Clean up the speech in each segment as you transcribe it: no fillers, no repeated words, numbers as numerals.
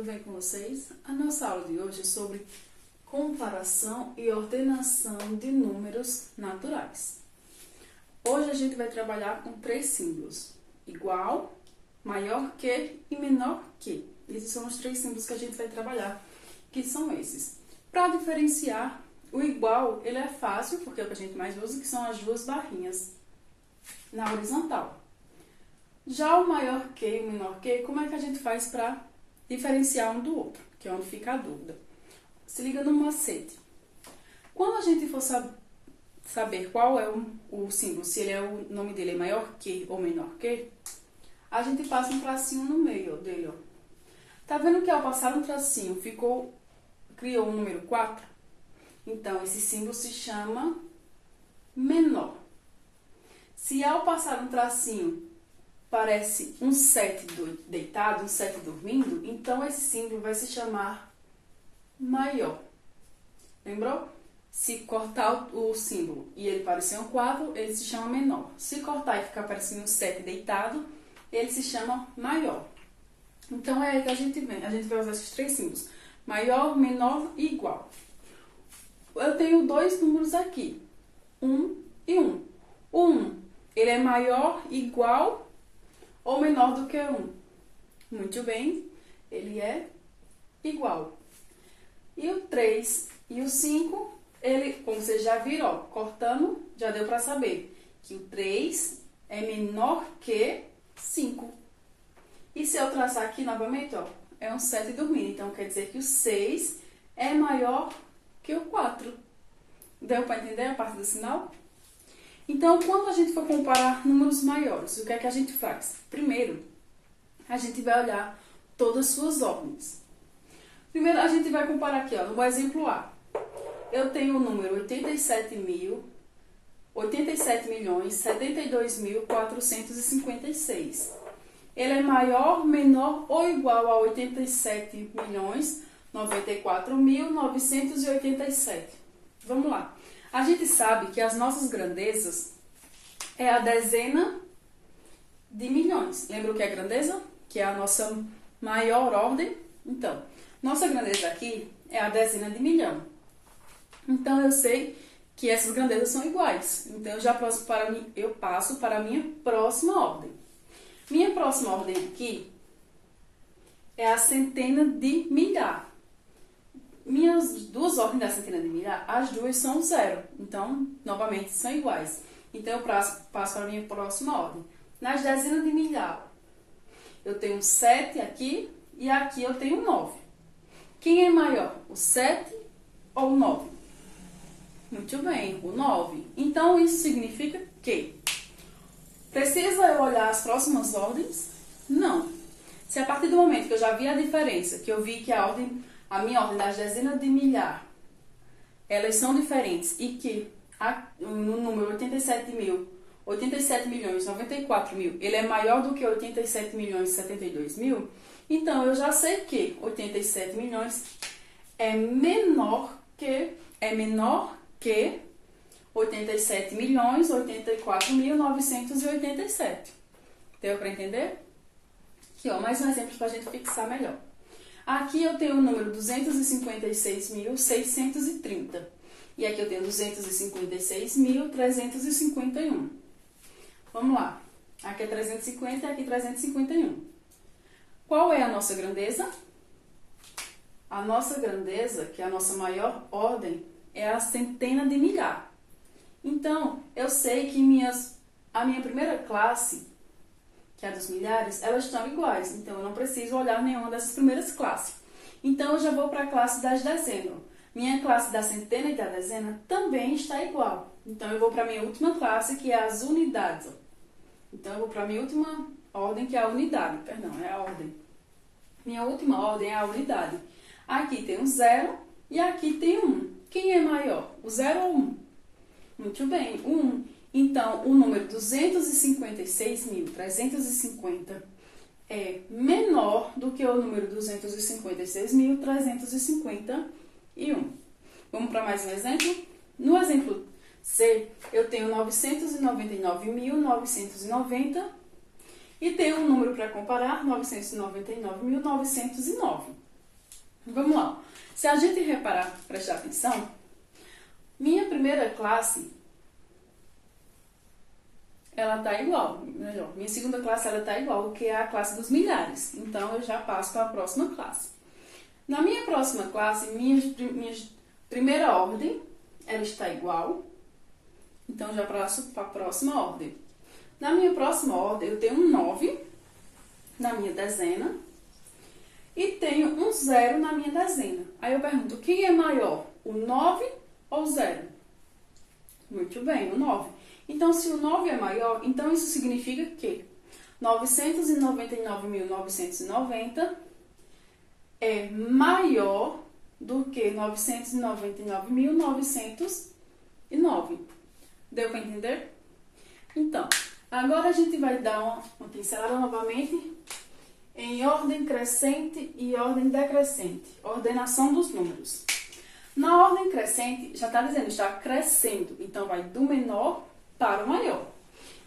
bem com vocês? A nossa aula de hoje é sobre comparação e ordenação de números naturais. Hoje a gente vai trabalhar com três símbolos: igual, maior que e menor que. Esses são os três símbolos que a gente vai trabalhar, que são esses. Para diferenciar, o igual, ele é fácil, porque é o que a gente mais usa, que são as duas barrinhas na horizontal. Já o maior que e o menor que, como é que a gente faz para diferenciar um do outro? Que é onde fica a dúvida. Se liga no macete. Quando a gente for saber qual é o símbolo, se ele o nome dele é maior que ou menor que, a gente passa um tracinho no meio dele, ó. Tá vendo que ao passar um tracinho criou o número 4? Então, esse símbolo se chama menor. Se ao passar um tracinho parece um 7 deitado, um 7 dormindo, então esse símbolo vai se chamar maior. Lembrou? Se cortar o símbolo e ele parecer um 4, ele se chama menor. Se cortar e ficar parecendo um 7 deitado, ele se chama maior. Então é aí que a gente vai usar esses três símbolos: maior, menor e igual. Eu tenho dois números aqui, 1 e 1. O 1, ele é maior, igual ou menor do que 1? Muito bem, ele é igual. E o 3 e o 5, como vocês já viram, ó, cortando, já deu para saber que o 3 é menor que 5. E se eu traçar aqui novamente, ó, é um 7 dormindo, então quer dizer que o 6 é maior que o 4. Deu para entender a parte do sinal? Então, quando a gente for comparar números maiores, o que é que a gente faz? Primeiro, a gente vai olhar todas as suas ordens. Primeiro, a gente vai comparar aqui, ó, no exemplo A. Eu tenho o número 87.072.456. Ele é maior, menor ou igual a 87.094.987. Vamos lá. A gente sabe que as nossas grandezas é a dezena de milhões. Lembra o que é grandeza? Que é a nossa maior ordem. Então, nossa grandeza aqui é a dezena de milhão. Então, eu sei que essas grandezas são iguais. Então, eu passo para a minha próxima ordem. Minha próxima ordem aqui é a centena de milhar. Minhas duas ordens da centena de milhar, as duas são zero. Então, novamente, são iguais. Então, eu passo para a minha próxima ordem. Nas dezenas de milhar, eu tenho 7 aqui e aqui eu tenho 9. Quem é maior, o 7 ou o 9? Muito bem, o 9. Então, isso significa que precisa eu olhar as próximas ordens? Não. Se a partir do momento que eu já vi a diferença, que eu vi que a minha ordem das dezenas de milhar, elas são diferentes e que no número 87.094.000, ele é maior do que 87.072.000, então eu já sei que 87 milhões é menor que 87.084.987. Deu para entender? Aqui, ó, mais um exemplo para a gente fixar melhor. Aqui eu tenho o número 256.630. E aqui eu tenho 256.351. Vamos lá. Aqui é 350 e aqui 351. Qual é a nossa grandeza? A nossa grandeza, que é a nossa maior ordem, é a centena de milhar. Então, eu sei que a minha primeira classe, que é a dos milhares, elas estão iguais. Então, eu não preciso olhar nenhuma dessas primeiras classes. Então, eu já vou para a classe das dezenas. Minha classe da centena e da dezena também está igual. Então, eu vou para a minha última classe, que é as unidades. Então, eu vou para a minha última ordem, que é a unidade. Perdão, é a ordem. Minha última ordem é a unidade. Aqui tem um 0 e aqui tem um 1. Quem é maior, o 0 ou o 1? Muito bem, o 1. Então, o número 256.350 é menor do que o número 256.351. Vamos para mais um exemplo? No exemplo C, eu tenho 999.990 e tenho um número para comparar, 999.909. Vamos lá. Se a gente reparar, prestar atenção, minha primeira classe, ela tá igual, melhor, minha segunda classe ela tá igual, que é a classe dos milhares. Então, eu já passo para a próxima classe. Na minha próxima classe, minha primeira ordem, ela está igual. Então, já passo para a próxima ordem. Na minha próxima ordem, eu tenho um 9 na minha dezena e tenho um 0 na minha dezena. Aí eu pergunto, quem é maior, o 9 ou o 0? Muito bem, o 9. Então, se o 9 é maior, então isso significa que 999.990 é maior do que 999.909. Deu para entender? Então, agora a gente vai dar uma pincelada novamente em ordem crescente e ordem decrescente. Ordenação dos números. Na ordem crescente, já está dizendo, está crescendo. Então, vai do menor para o maior.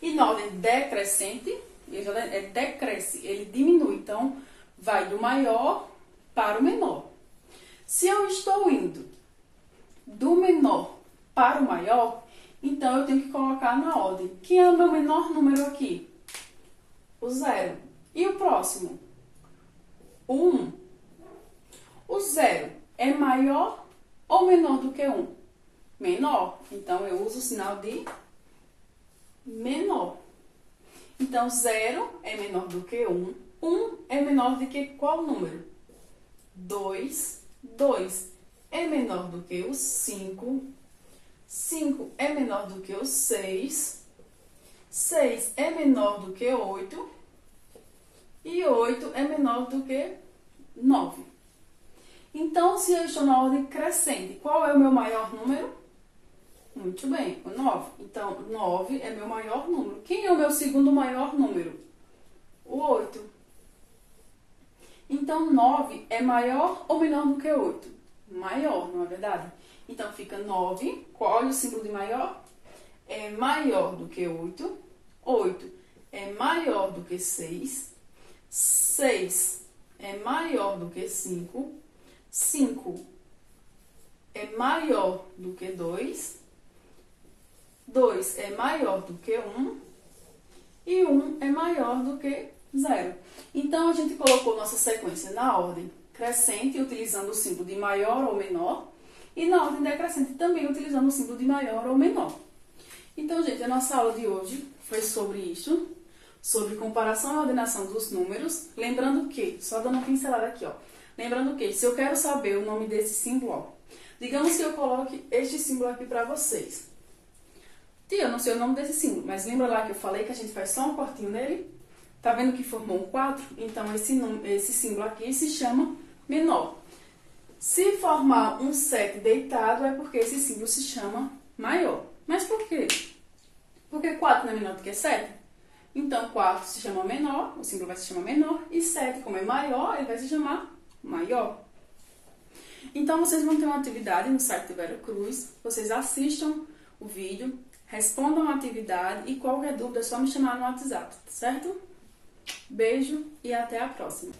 E na ordem decrescente, ele decresce, ele diminui. Então, vai do maior para o menor. Se eu estou indo do menor para o maior, então eu tenho que colocar na ordem. Quem é o meu menor número aqui? O 0. E o próximo? O 1. O 0 é maior ou menor do que 1? Menor. Então, eu uso o sinal de menor. Então, 0 é menor do que 1. 1 é menor do que qual número? 2. 2 é menor do que o 5. 5 é menor do que o 6. 6 é menor do que 8. E 8 é menor do que 9. Então, se eu estou na ordem crescente, qual é o meu maior número? Muito bem, o 9. Então, 9 é meu maior número. Quem é o meu segundo maior número? O 8. Então, 9 é maior ou menor do que 8? Maior, não é verdade? Então, fica 9. Qual é o símbolo de maior? É maior do que 8. 8 é maior do que 6. 6 é maior do que 5. 5 é maior do que 2. 2 é maior do que 1. E 1 é maior do que 0. Então, a gente colocou nossa sequência na ordem crescente, utilizando o símbolo de maior ou menor. E na ordem decrescente, também utilizando o símbolo de maior ou menor. Então, gente, a nossa aula de hoje foi sobre isso. Sobre comparação e ordenação dos números. Lembrando que, só dando uma pincelada aqui, ó. Lembrando que, se eu quero saber o nome desse símbolo, ó. Digamos que eu coloque este símbolo aqui para vocês. Tia, eu não sei o nome desse símbolo, mas lembra lá que eu falei que a gente faz só um cortinho nele? Tá vendo que formou um 4? Então, esse símbolo aqui se chama menor. Se formar um 7 deitado, é porque esse símbolo se chama maior. Mas por quê? Porque 4 não é menor do que 7? Então, 4 se chama menor, o símbolo vai se chamar menor, e 7, como é maior, ele vai se chamar maior. Então, vocês vão ter uma atividade no site do Vera Cruz, vocês assistam o vídeo, respondam a atividade e qualquer dúvida é só me chamar no WhatsApp, certo? Beijo e até a próxima!